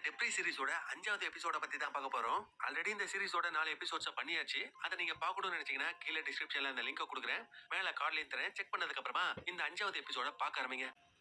Debris சீரிஸோட 5வது எபிசோட பத்தி தான் பார்க்க போறோம். ஆல்ரெடி இந்த சீரிஸோட 4 எபிசோட்ஸ் பண்ணியாச்சு. அதை நீங்க பார்க்கணும்னு நினைச்சீங்கன்னா கீழே டிஸ்கிரிப்ஷன்ல அந்த லிங்க் கொடுக்குறேன். மேல கார்ட்லயும் தரேன். செக் பண்ணதுக்கு அப்புறமா இந்த 5வது எபிசோட பார்க்க ஆரம்பிங்க.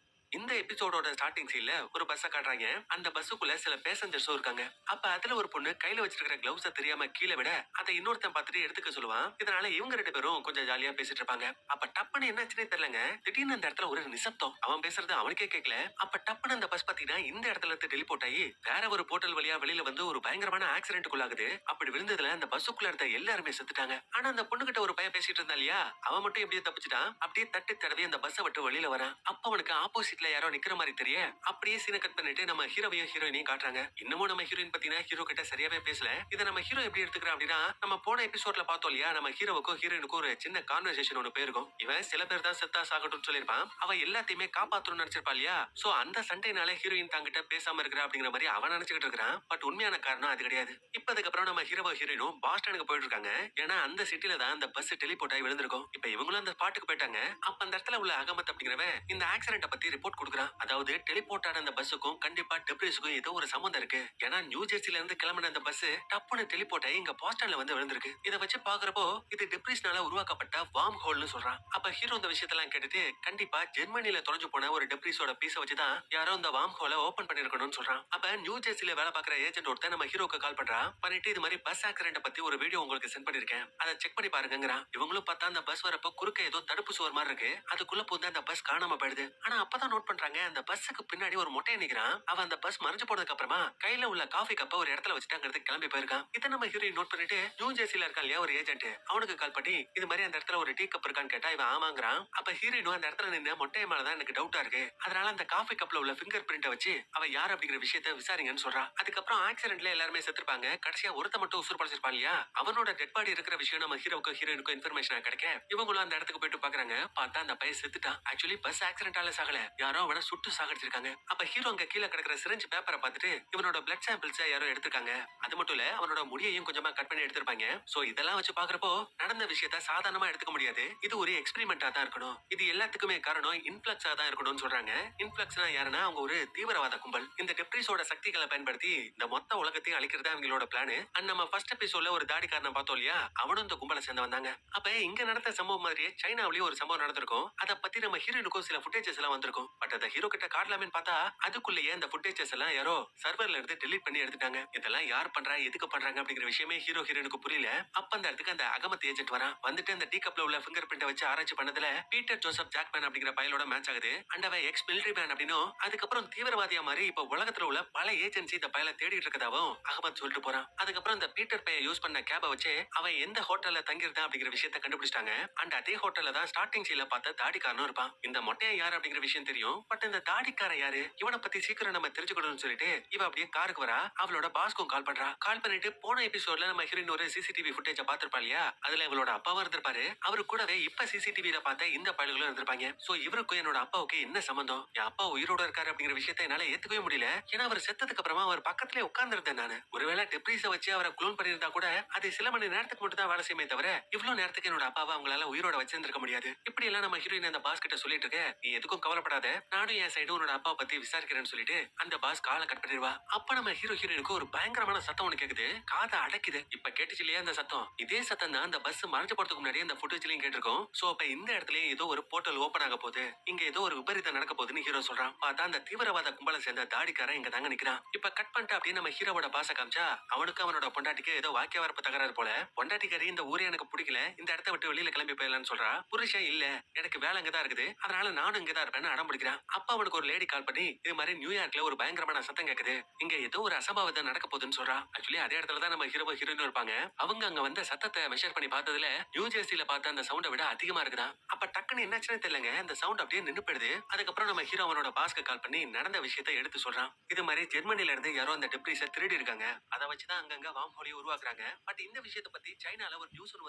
இந்த எபிசோடோட ஸ்டார்டிங் சீன்ல ஒரு பஸ்ஸ காட்டுறாங்க. அந்த பஸ்ஸுக்குள்ள சில பேசஞ்சர்ஸும் இருக்காங்க. அப்ப அதுல ஒரு பொண்ணு கையில வச்சிருக்கிற கிளவுஸ தெரியாம கீழே விட அதை இன்னொருத்தன் பார்த்துட்டு எடுத்துக்க சொல்லுவான். இதனால இவங்க 2 பேரும் கொஞ்சம் ஜாலியா பேசிட்டு இருப்பாங்க. அப்ப டப்புன்னு என்னாச்சுன்னே தெரியலங்க. திடீர்னு அந்த இடத்துல ஒரு நிசப்தம். அவன் பேசுறது அவனுக்கே கேட்கல. அப்ப டப்புன்னு அந்த பஸ் பாத்தீங்கன்னா இந்த இடத்துல இருந்து டெலிபோர்ட் ஆகி வேற ஒரு போர்ட்டல் வழியா வெளியில வந்து ஒரு பயங்கரமான ஆக்சிடென்ட்குள்ளாகுது. அப்படி விழுந்ததுல அந்த பஸ்ஸுக்குள்ள இருந்த எல்லாருமே செத்துட்டாங்க. ஆனா அந்த பொண்ணு கிட்ட ஒரு பையன் பேசிட்டு இருந்தா இல்லையா, அவன் மட்டும் எப்படியே தப்பிச்சிட்டான். அப்படியே தட்டி தடவி அந்த பஸ்ஸை விட்டு வெளியில வரான். அப்ப அவனுக்கு ஆப்போசிட்ல யாரோ நிக்கிற மாதிரி தெரிய அப்படியே சீனை கட் பண்ணிட்டு நம்ம ஹீரோவையும் ஹீரோயினையும் காட்டுறாங்க. இன்னமும் நம்ம ஹீரோயின் பத்தினா ஹீரோ கிட்ட சரியாவே பேசல. இதை நம்ம ஹீரோ எப்படி எடுத்துக்கிறோம் அப்படின்னா, நம்ம போன எபிசோட்ல பார்த்தோம் இல்லையா, நம்ம ஹீரோவுக்கும் ஹீரோயினுக்கும் ஒரு சின்ன கான்வர்சேஷன் ஒண்ணு போயிருக்கும். இவன் சில பேர் தான் செத்தா சாகட்டும்னு சொல்லிருப்பான். அவ எல்லாத்தையுமே காப்பாத்தணும்னு நினைச்சிருப்பா இல்லையா. சோ அந்த சண்டைனால ஹீரோயின் தாங்கிட்ட பேசாம இருக்கிறா அப்படிங்கிற மாதிரி அவன் நினைச்சுக்கிட்டு இருக்கிறான். பட் உண்மையான காரணம் அது கிடையாது. இப்ப அதுக்கப்புறம் நம்ம ஹீரோவோ ஹீரோயினும் பாஸ்டனுக்கு போயிட்டு இருக்காங்க. ஏன்னா அந்த சிட்டில தான் அந்த பஸ் டெலிபோர்ட் ஆகி விழுந்திருக்கும். இப்ப இவங்களும் அந்த ஸ்பாட்டுக்கு போயிட்டாங்க. அப்ப அந்த இடத்துல உள்ள அகமத் அப்படிங்கிறவன் இந்த ஆக்சிடென்ட் பத்தி ரிப்போர்ட் கொடுக்குறான். அதாவது டெலிபோர்ட் ஆன அந்த பஸ்ஸுக்கும் கண்டிப்பா டெப்ரிஸுக்கும் ஏதோ ஒரு சம்பந்தம் இருக்கு. ஏன்னா நியூ ஜெர்சில இருந்து கிளம்பின அந்த பஸ் டப்புன்னு டெலிபோர்ட் ஆகி இங்க பாஸ்டன்ல வந்து விழுந்திருக்கு. இதை வச்சு பாக்குறப்போ இது டெப்ரிஸ்னால உருவாக்கப்பட்ட வார்ம் ஹோல்னு சொல்றான். அப்ப ஹீரோ இந்த விஷயத்தெல்லாம் கேட்டுட்டு கண்டிப்பா ஜெர்மனில தொலைஞ்சு போன ஒரு டெப்ரிஸோட பீஸ வச்சுதான் யாரோ இந்த வார்ம் ஹோலை ஓபன் பண்ணிருக்கணும்னு சொல்றான். அப்ப நியூ ஜெர்சில வேலை பார்க்குற ஏஜென்ட் ஒருத்தன் நம்ம ஹீரோக்கு கால் பண்றான். பண்ணிட்டு இது மாதிரி பஸ் ஆக்சிடென்ட் பத்தி ஒரு வீடியோ உங்களுக்கு சென்ட் பண்ணிருக்கேன், அதை செக் பண்ணி பாருங்கிறான். இவங்களும் பார்த்தா அந்த பஸ் வரப்போ குறுக்க ஏதோ தடுப்பு சுவர் மாதிரி இருக்கு. அதுக்குள்ள போது அந்த பஸ் காணாம போயிடுது. ஆனா அப்பதான் நோட் பண்றாங்க அந்த பஸ்ஸுக்கு பின்னாடி ஒரு மொட்டையை நிக்கிறான். அவன் அந்த பஸ் மறைஞ்சு போனதுக்கு அப்புறமா கையில உள்ள காஃபி கப்ப ஒரு இடத்துல வச்சுட்டாங்கிறது கிளம்பி போயிருக்கான். இதை நம்ம ஹீரோயின் நோட் பண்ணிட்டு நியூ ஜெர்சில இருக்கான் இல்லையா ஒரு ஏஜென்ட், அவனுக்கு கால் பண்ணி இது மாதிரி அந்த இடத்துல ஒரு டீ கப் இருக்கான்னு கேட்டா இவன் ஆமாங்கிறான். அப்ப ஹீரோயினும் அந்த இடத்துல நின்று மொட்டையை மேலதான் எனக்கு டவுட்டா இருக்கு, அதனால அந்த காஃபி கப்ல உள்ள பிங்கர் பிரிண்ட வச்சு அவ யார் அப்படிங்கிற விஷயத்த விசாரிங்கன்னு சொல்றான். அதுக்கப்புறம் ஆக்சிடென்ட்ல எல்லாருமே செத்துருப்பாங்க. கடைசியா ஒருத்த மட்டும் உசுர் படைச்சிருப்பான் இல்லையா, அவனோட டெட் பாடி இருக்கிற விஷயம் நம்ம ஹீரோக்கும் ஹீரோயினுக்கும் இன்ஃபர்மேஷன் கிடைக்க இவங்களும் அந்த இடத்துக்கு போயிட்டு பாக்குறாங்க. பார்த்தா அந்த பையன் செத்துட்டான். ஆக்சுவலி பஸ் ஆக்சிடென்டால சாகல, யாரோ அவனை சுட்டு சாகடிச்சிருக்காங்க. அப்ப ஹீரோ அங்க கீழே கிடக்கிற சிரிஞ்ச் பேப்பரை பார்த்துட்டு இவனோட பிளட் சாம்பிள்ஸ் யாரோ எடுத்திருக்காங்க. அது மட்டும் இல்ல அவனோட முடியையும் கொஞ்சமா கட் பண்ணி எடுத்திருப்பாங்க. சோ இதெல்லாம் வச்சு பாக்குறப்போ நடந்த விஷயத்த சாதாரணமா எடுத்துக்க முடியாது. இது ஒரு எக்ஸ்பெரிமெண்டா தான் இருக்கணும். இது எல்லாத்துக்குமே காரணம் இன்ஃபிளக்ஸா தான் இருக்கணும்னு சொல்றாங்க. இன்ஃபிளக்ஸ்னா யாருன்னா அவங்க ஒரு தீவிரவாத கும்பல். இந்த டெப்ரிஸோட சக்திகளை பயன்படுத்தி இந்த மொத்த உலகத்தையும் அழிக்கிறதா அவங்களோட பிளான். அண்ட் நம்ம ஃபர்ஸ்ட் எபிசோட்ல ஒரு தாடிக்காரனை பார்த்தோம் இல்லையா, அவனும் இந்த கும்பலை சேர்ந்து வந்தாங்க. அப்ப இங்க நடந்த சம்பவம் மாதிரியே சைனாவிலேயும் ஒரு சம்பவம் நடந்திருக்கும். அதை பத்தி நம்ம ஹீரோனுக்கும் சில ஃபுட்டேஜஸ் எல்லாம் வந்திருக்கும். பட் அந்த ஹீரோ கிட்ட காட்டலாமேன்னு பார்த்தா அதுக்குள்ளேயே அந்த ஃபுட்டேஜஸ் எல்லாம் யாரோ சர்வர்ல இருந்து டெலீட் பண்ணி எடுத்துட்டாங்க. இதெல்லாம் யார் பண்றா எதுக்கு பண்றாங்க அப்படிங்கிற விஷயமே ஹீரோயினுக்கு புரியல. அப்ப அந்த இடத்துக்கு அந்த அகமத் ஏஜென்ட் வரான். வந்துட்டு அந்த டீ கப்ல உள்ள ஃபிங்கர் பிரிண்ட வச்சு ஆராய்ச்சி பண்ணதுல பீட்டர் ஜோசப் ஜாக்மேன் அப்படிங்கிற பயலோட மேட்ச் ஆகுது. அண்ட் அவன் எக்ஸ் மிலிட்டரி மேன் அப்படின்னும் அதுக்கப்புறம் தீவிரவாதியா மாதிரி இப்ப உலகத்துல உள்ள பல ஏஜென்சி இந்த பயலை தேடிட்டு இருக்கதாவும் அகமத் சொல்லிட்டு போறான். அதுக்கப்புறம் இந்த பீட்டர் பைய யூஸ் பண்ண கேப வச்சு அவன் எந்த ஹோட்டல்ல தங்கியிருந்தான் அப்படிங்கிற விஷயத்த கண்டுபிடிச்சிட்டாங்க. அண்ட் அதே ஹோட்டல்ல தான் ஸ்டார்டிங் சீல பார்த்த தாடிக்காரனும் இருப்பான். இந்த மொட்டையா யாரு அப்படிங்கிற விஷயம் தெரியும். பட் இந்த தாடிக்கார யாரு, இவனை பத்தி சீக்கிரம் நம்ம தெரிஞ்சுக்கணும்னு சொல்லிட்டு இவ அப்படியே காருக்கு வரா. அவளோட பாஸ்க்கும் கால் பண்றா. கால் பண்ணிட்டு போன எபிசோட்ல நம்ம ஹீரோயின் ஒரு சிசிடிவி ஃபுட்டேஜ் பாத்திருப்பா இல்லையா, அதுல இவளோட அப்பாவும் இருந்திருப்பாரு. அவரு கூடவே இப்ப சிசிடிவில பார்த்த இந்த பயல்களும் இருந்திருப்பாங்க. சோ இவருக்கும் என்னோட அப்பாவுக்கு என்ன சம்பந்தம், என் அப்பா உயிரோட இருக்காரு அப்படிங்கிற விஷயத்தை என்னால ஏத்துக்கவே முடியல. ஏன்னா அவர் செத்ததுக்கு அப்புறமா அவர் பக்கத்திலே உட்கார்ந்து இருந்தேன் நானு. ஒருவேளை டெப்ரிஸ வச்சு அவரை குளோன் பண்ணிருந்தா கூட அது சில மணி நேரத்துக்கு மட்டும் தான் வேலை செய்யுமே தவிர இவ்வளவு நேரத்துக்கு என்னோட அப்பாவை அவங்களால உயிரோட வச்சிருந்திருக்க முடியாது. இப்படி எல்லாம் நம்ம ஹீரோயின் அந்த பாஸ் கிட்ட சொல்லிட்டு இருக்க, நீ எதுக்கும் கவலைப்படாத, நானும் என் சைடு உன்னோட அப்பாவை பத்தி விசாரிக்கிறேன்னு சொல்லிட்டு அந்த பாஸ் காலை கட் பண்ணிடுவா. அப்ப நம்ம ஹீரோயினுக்கு ஒரு பயங்கரமான சத்தம் ஒண்ணு கேக்குது. காதை அடைக்குது. இப்ப கேட்டுச்சு இல்லையா அந்த சத்தம், இதே சத்தம் தான் அந்த பஸ் மறைஞ்சு போறதுக்கு முன்னாடி அந்த ஃபுட்டேஜ்லயும் கேட்டிருக்கோம். சோ அப்ப இந்த இடத்துலயும் ஏதோ ஒரு போர்ட்டல் ஓபன் ஆக போகுது, இங்க ஏதோ ஒரு விபரீதம் நடக்க போகுதுன்னு ஹீரோ சொல்றான். பார்த்தா அந்த தீவிரவாத கும்பலை சேர்ந்த தாடிக்காரன் இங்க தாங்க நிக்கிறான். இப்ப கட் பண்ணிட்டு அப்படியே நம்ம ஹீரோவோட பாச காமிச்சா அவனுக்கு அவனோட பொண்டாட்டிக்கு ஏதோ வாக்கிய வரப்பு தகராறு போல. பொண்டாட்டிக்காரி இந்த ஊரே எனக்கு பிடிக்கல, இந்த இடத்த விட்டு வெளியில கிளம்பி போயிடலாம்னு சொல்றா. புருஷன் இல்ல எனக்கு வேலை இங்கதான் இருக்குது, அதனால நானும் இங்கதான் இருப்பேன்னு அடம் பிடிக்கிறான். அப்ப அவனுக்கு ஒரு லேடி கால் பண்ணி இது மாதிரி நியூயார்க்ல ஒரு பயங்கரமான சத்தம் கேக்குது, இங்க ஏதோ ஒரு அசம்பாவிதம் நடக்க போகுதுன்னு சொல்றா. ஆக்சுவலி அதே இடத்துல தான் நம்ம ஹீரோ ஹீரோயின் இருப்பாங்க. அவங்க அங்க வந்த சத்தத்தை மெஷர் பண்ணி பார்த்ததுல நியூ ஜெர்சில பார்த்த அந்த சவுண்டை விட அதிகமா இருக்குதா. அப்ப டக்குன்னு என்னாச்சுன்னு தெரியலங்க, அந்த சவுண்ட் அப்படியே நின்னு போயிடுது. அதுக்கப்புறம் நம்ம ஹீரோ அவனோட பாஸ்க்கு கால் பண்ணி நடந்த விஷயத்தை எடுத்து சொல்றான். இது மாதிரி ஜெர்மனில இருந்து யாரோ அந்த டெப்ரிஸ திருடி இருக்காங்க, அதை வச்சுதான் அங்கங்க வார்ம் ஹோலை உருவாக்குறாங்க. பட் இந்த விஷயத்தை பத்தி சைனால ஒரு நியூஸ் ஒன்று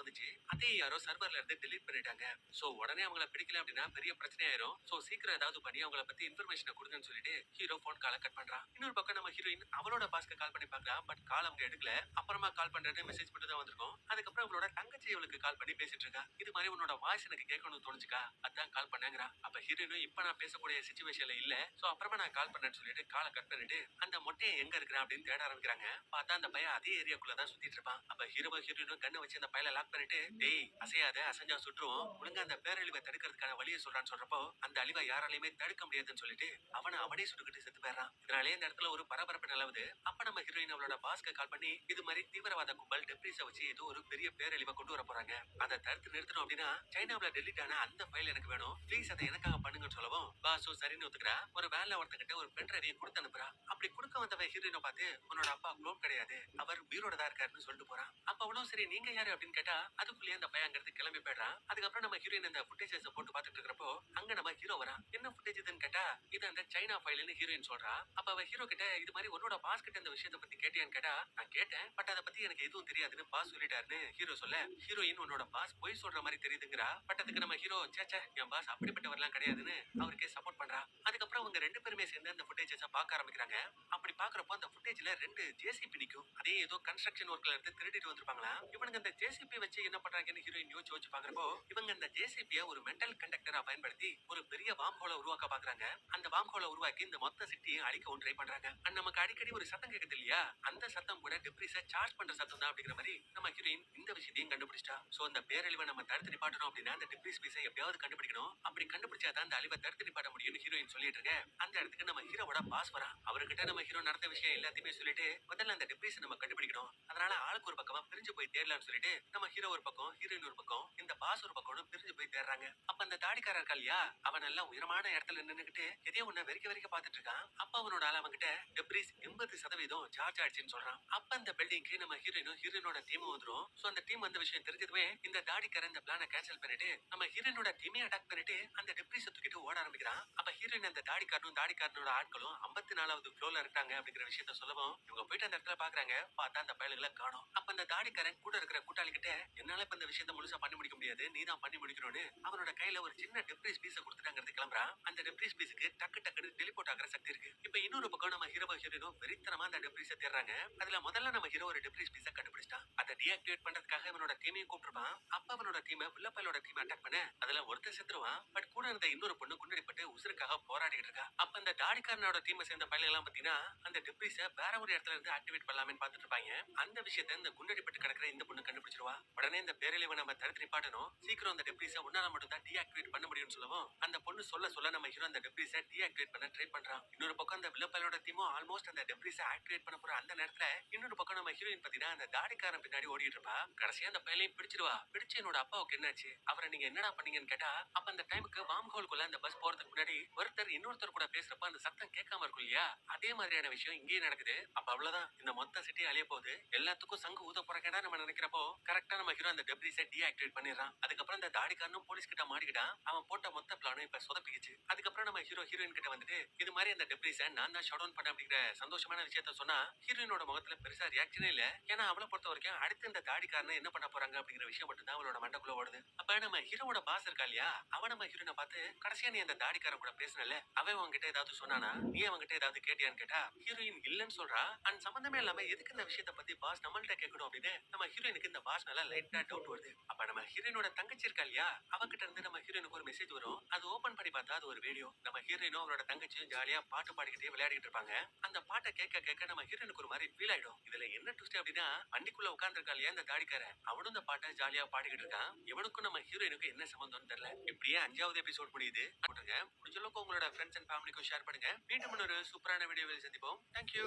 வந்துச்சு, அதே யாரோ சர்வர்ல இருந்து டெலீட் பண்ணிட்டாங்க. சோ உடனே அவங்கள பிடிக்கல அப்படின்னா பெரிய பிரச்சனை ஆயிரும். சோ சீக்கிரம் ஏதாவது பண்ணி அவங்கள பத்தி இன்ஃபர்மேஷனை கொடுங்கன்னு சொல்லிட்டு ஹீரோ போன் காலை கட் பண்றான். இன்னொரு பக்கம் நம்ம ஹீரோயின் அவளோட பாஸ்க்கு கால் பண்ணி பாக்குறா. பட் கால் அவங்க எடுக்கல. அப்புறமா கால் பண்றேன்னு மெசேஜ் மட்டும் தான் வந்திருக்கும். அதுக்கப்புறம் அவளோட தங்கச்சி அவளுக்கு கால் பண்ணி பேசிட்டு இருக்கா. இது மாதிரி உன்னோட வாய்ஸ் எனக்கு கேட்கணும்னு தோணுச்சுக்கா, அதான் கால் பண்ணேங்கிறா. அப்ப ஹீரோயினும் இப்ப நான் பேசக்கூடிய சிச்சுவேஷன்ல இல்ல, சோ அப்புறமா நான் கால் பண்ணேன்னு சொல்லிட்டு காலை கட் பண்ணிட்டு அந்த மொட்டையை எங்க இருக்கிறான் அப்படின்னு தேட ஆரம்பிக்கிறாங்க. பார்த்தா அந்த பையன் அதே ஏரியாக்குள்ள தான் சுத்திட்டு இருப்பான். அப்ப ஹீரோயினும் கண்ணை வச்சு அந்த பையல லாக் பண்ணிட்டு, டேய் அசையாத, அசைஞ்சா சுற்றுவோம், ஒழுங்கா அந்த பேரழிவை தடுக்கிறதுக்கான வழியை சொல்றான்னு சொல்றப்போ அந்த அழிவை யாராலையுமே தடுக்க முடியாதுன்னு சொல்லிட்டு அவனே சுட்டுக்கிட்டு செத்து போயிடறான். இதனாலே இந்த இடத்துல ஒரு பரபரப்பு நிலவுது. அப்ப நம்ம ஹீரோயின் அவளோட பாஸ்க்கு கால் பண்ணி இது மாதிரி தீவிரவாத கும்பல் டெப்ரிஸ வச்சு ஏதோ ஒரு பெரிய பேரழிவை கொண்டு வர போறாங்க, அதை தடுத்து நிறுத்தணும் அப்படின்னா சைனாவுல டெலிட் ஆன அந்த ஃபைல் எனக்கு வேணும், ப்ளீஸ் அதை எனக்காக பண்ணுங்கன்னு சொல்லவும் பாசு சரின்னு ஒத்துக்கிறா. ஒரு வேலை ஒருத்தங்கிட்ட ஒரு பென் டிரைவையும் கொடுத்து அனுப்புறா. அப்படி கொடுக்க வந்தவ ஹீரோயினை பார்த்து உன்னோட அப்பா குளோன் கிடையாது, அவர் உயிரோட தான் இருக்காருன்னு சொல்லிட்டு போறான். அப்ப அவளும் சரி நீங்க யாரு அப்படின்னு கேட்டா அதுக்குள்ளேயே அந்த பையன் அங்கிருந்து கிளம்பி போயிடுறான். அதுக்கப்புறம் நம்ம ஹீரோயின் அந்த ஃபுட்டேஜஸ் போட்டு பார்த்துட்டு இருக்கிறப்போ அங்க நம்ம ஹீரோ வரான். என்ன ஃபுட்டேஜ் இதுன்னு கேட்டா இது அந்த சைனா ஃபைல்னு ஹீரோயின் சொல்றா. அப்ப அவ ஹீரோ கிட்ட இது மாதிரி உன்னோட பாஸ் கிட்ட இந்த விஷயத்தை பத்தி கேட்டியான்னு கேட்டா நான் கேட்டேன், பட் அதை பத்தி எனக்கு எதுவும் தெரியாதுன்னு பாஸ் சொல்லிட்டாருன்னு ஹீரோ சொல்ல, ஹீரோயின் உன்னோட பாஸ் பொய் சொல்ற மாதிரி தெரியுதுங்கிறா. பட் அதுக்கு நம்ம ஹீரோ சேச்சே என் பாஸ் அப்படிப்பட்டவர்லாம் கிடையாதுன்னு அவருக்கே சப்போர்ட் பண்றா. அதுக்கப்புறம் அவங்க ரெண்டு பேருமே சேர்ந்து அந்த ஃபுட்டேஜஸ் பார்க்க ஆரம்பிக்கிறாங்க. அப்படி பாக்குறப்போ அந்த ஃபுட்டேஜ்ல ரெண்டு ஜேசிபி நிக்கும். அதே ஏதோ கன்ஸ்ட்ரக்ஷன் ஒர்க்ல இருந்து திருடிட்டு வந்திருப்பாங்களா. இவனுங்க அந்த ஜேசிபி வச்சு என்ன பண்றாங்கன்னு ஹீரோயின் யோசிச்சு பாக்குறப்போ இவங்க அந்த ஜேசிபியை ஒரு மெட்டல் கண்டக்டரா பயன்படுத்தி ஒரு பெரிய வார்ம் ஹோலை உருவாக்க பாக்குறாங்க. அந்த வார்ம் ஹோலை உருவாக்கி இந்த மொத்த சிட்டியை அழிக்கவும் ட்ரை பண்றாங்க. அண்ட் நமக்கு அடிக்கடி ஒரு சத்தம் கேக்குது இல்லையா, அந்த சத்தம் கூட டெப்ரிஸை சார்ஜ் பண்ற சத்தம் தான் அப்படிங்கிற மாதிரி நம்ம ஹீரோயின் இந்த விஷயத்தையும் கண்டுபிடிச்சிட்டா. சோ அந்த பேரழிவை நம்ம தடுத்து நிப்பாட்டணும் அப்படின்னா அந்த டெப்ரிஸ் பீஸை எப்படியாவது கண்டுபிடிக்கணும். அப்படி கண்டுபிடிச்சாதான் அந்த அழிவை தடுத்து நிப்பாட்ட முடியும்னு ஹீரோயின் சொல்லிட்டு இருக்க அந்த இடத்துக்கு நம்ம ஹீரோவோட பாஸ் வரா. அவர்கிட்ட நம்ம ஹீரோ நடந்த விஷயம் எல்லாத்தையுமே சொல்லிட்டு முதல்ல அந்த டெப்ரிஸை நம்ம கண்டுபிடிக்கணும், அதனால ஆளுக்கு ஒரு பக்கமா பிரிஞ்சு போய் தேடலாம்னு சொல்லிட்டு நம்ம ஹீரோ ஒரு பக்கம், ஹீரோயின் ஒரு பக்கம், இந்த பாஸ் ஒரு பக்கம் பிரிஞ்சு போய் தேடுறாங்க. அப்ப அந்த தாடிக்காரர் இருக்கா இல்லையா, அவன் நல்லா உயரமான இடத்துல நின்னுகிட்டு எதையோ ஒண்ணு வெறிக்க பாத்துட்டு இருக்கான். அப்ப அவனோட ஆள் அவன்கிட்ட டெப்ரிஸ் 80% சார்ஜ் ஆயிடுச்சுன்னு சொல்றான். அப்ப அந்த பில்டிங்க்கு நம்ம ஹீரோயினோட டீமும் வந்துரும். சோ அந்த டீம் வந்த விஷயம் தெரிஞ்சதுமே இந்த தாடிக்காரன் இந்த பிளானை கேன்சல் பண்ணிட்டு நம்ம ஹீரோயினோட டீமே அட்டாக் பண்ணிட்டு அந்த டெப்ரிஸ தூக்கிட்டு ஓட ஆரம்பிக்கிறான். அப்ப ஹீரோயின் அந்த தாடிக்காரனோட ஆட்களும் 54வது ஃப்ளோர்ல இருக்காங்க அப்படிங்கிற விஷயத்த சொல்லவும் இவங்க போயிட்டு அந்த இடத்துல பாக்குறாங்க. பார்த்தா அந்த பயலுகளை காணோம். அப்ப அந்த தாடிக்காரன் கூட இருக்கிற கூட்டாளி கிட்ட என்னால இப்ப இந்த விஷயத்த முழுசா பண்ணி முடிக்க முடியாது, நீ தான் பண்ணி முடிக்கணும்னு அவனோட கையில ஒரு சின்ன டெப்ரிஸ் பீஸ கொடுத்துட்டாங்கிறது கிளம்புறான். அந்த டெப்ரிஸ் பீஸுக்கு டக்குன்னு டெலிபோர்ட் ஆகிற சக்தி இருக்கு. இப்ப இன்னொரு பக்கம் நம்ம ஹீரோயினும் வெறித்தனமா அந்த டெப்ரிஸை தேடுறாங்க. அதுல முதல்ல நம்ம ஹீரோ ஒரு டெப்ரிஸ் பீஸ கண்டுபிடிச்சிட்டான். அதை டீஆக்டிவேட் பண்றதுக்காக அவனோட டீமையும் கூப்பிட்டுருப்பான். அப்ப அவனோட டீமை வில்லப்பையோட டீம் அட்டாக் பண்ண அதுல ஒருத்தர் செத்துருவான். பட் கூட இருந்த இன்னொரு பொண்ணு குண்டடிப்பட்டு உசுருக்காக போராடிட்டு இருக்கா. அப்ப அந்த தாடிக்காரனோட டீமை சேர்ந்த பையன் எல்லாம் பாத்தீங்கன்னா அந்த டெப்ரிஸ வேற ஒரு இடத்துல இருந்து ஆக்டிவேட் பண்ணலாம்னு பாத்துட்டு இருப்பாங்க. அந்த விஷயத்தை இந்த குண்டடிப்பட்டு கிடக்குற இந்த பொண்ணு கண்டுபிடிச்சிருவா. உடனே இந்த பேரழிவை நம்ம தடுத்து நிப்பாட்டணும், சீக்கிரம் அந்த டெப்ரிஸ உன்னால மட்டும் தான் டீஆக்டிவேட் பண்ண முடியும்னு சொல்லவும் அந்த பொண்ணு சொல்ல நம்ம ஹீரோ அந்த டெப்ரிஸ டீஆக்டிவேட் பண்ண ட்ரை பண்றான். இன்னொரு பக்கம் அந்த வில்லப்பையோட டீமும் ஆல்மோஸ்ட் அந்த டெப்ரிஸ ஆக்டிவேட் பண்ண போற அந்த நேரத்துல இன்னொரு பக்கம் நம்ம ஹீரோயின் பாத்தீங்கன்னா அந்த தாடிக்காரன் பின்னாடி ஓடிட்டு இருப்பா. கடைசியா அந்த பையனையும் பிடிச்சிருவா. பிடிச்சு என்னோட அப்பாவுக்கு என்னாச்சு, அவரை நீங்க என்னடா பண்ணீங்கன்னு கேட்டா அப்ப அந்த டைமுக்கு வார்ம் ஹோல்குள்ள அந்த பஸ் போறதுக்கு முன்னாடி ஒருத்தர் இன்னொருத்தர் கூட பேசுறப்ப அந்த சத்தம் கேட்காம இருக்கும் இல்லையா, அதே மாதிரியான விஷயம் இங்கேயும் நடக்குது. அப்ப அவ்வளவுதான், இந்த மொத்த சிட்டி அழிய போகுது, எல்லாத்துக்கும் சங்கு ஊத போறேன்னா நம்ம நினைக்கிறப்போ கரெக்டா நம்ம ஹீரோ அந்த டெப்ரிஸை டீஆக்டிவேட் பண்ணிடுறான். அதுக்கப்புறம் அந்த தாடிக்காரனும் போலீஸ் கிட்ட மாட்டிக்கிட்டான். அவன் போட்ட மொத்த பிளானும் இப்ப சொதப்பிக்கிச்சு. அதுக்கப்புறம் நம்ம ஹீரோயின் கிட்ட வந்துட்டு இது மாதிரி அந்த டெப்ரிஸை நான் தான் ஷட் டவுன் பண்ண அப்படிங்கிற சந்தோஷமான விஷயத்த சொன்னா ஹீரோயினோட முகத்துல பெருசா ரியாக்ஷனே இல்ல. ஏன்னா அவளை பொறுத்த வரைக்கும் அடுத்து இந்த தாடிக்காரனை என்ன பண்ண போறாங்க அப்படிங்கிற விஷயம் மட்டும் தான் அவளோட மண்டக்குள்ள ஓடுது. அப்ப நம்ம ஹீரோவோட பாஸ் இருக்கா இல்லையா, அவன் நம்ம ஹீரோயினை பார்த்து கடைசியா நீ அந்த தாடிக்காரன் கூட பேசினல, அவன் உங்ககிட்ட ஏதாவது சொன்னானா, நீ அவன்கிட்ட ஏதாவது கேட்டியான்னு கேட்டா ஹீரோயின் இல்லன்னு சொல்றா. அண்ட் சம்பந்தமே இல்லாம எதுக்கு இந்த விஷயத்தை பத்தி பாஸ் நம்மள்ட்ட கேட்கணும் அப்படின்னு நம்ம ஹீரோயினுக்கு இந்த பாஸ் மேல லைட்டா டவுட் வருது. அப்ப நம்ம ஹீரோயினோட தங்கச்சி இருக்கா இல்லையா, அவகிட்ட இருந்து நம்ம ஹீரோயினுக்கு ஒரு மெசேஜ் வரும். அது ஓபன் பண்ணி பார்த்தா அது ஒரு வீடியோ. நம்ம ஹீரோயினும் அவரோட தங்கச்சியும் ஜாலியா பாட்டு பாடிக்கிட்டே விளையாடிட்டு இருப்பாங்க. அந்த பாட்டை கேட்க நம்ம ஹீரோயினுக்கு ஒரு மாதிரி ஃபீல் ஆயிடும். இதுல என்ன ட்விஸ்ட் அப்படின்னா வண்டிக்குள்ள உட்கார்ந்துருக்கா இல்லையா அந்த தாடிக்காரன், அவனும் இந்த பாட்டை ஜாலியா பாடிக்கிட்டு இருக்கான். இவனுக்கும் நம்ம ஹீரோயினுக்கு என்ன சம்பந்தம்னு தெரியல. இப்படியே 5வது எபிசோட் முடியுது. முடிஞ்ச அளவுக்கு உங்களோட ஃப்ரெண்ட்ஸ் அண்ட் ஃபேமிலிக்கும் ஷேர் பண்ணுங்க. மீண்டும் ஒரு சூப்பரான வீடியோவில் சந்திப்போம். தேங்க்யூ.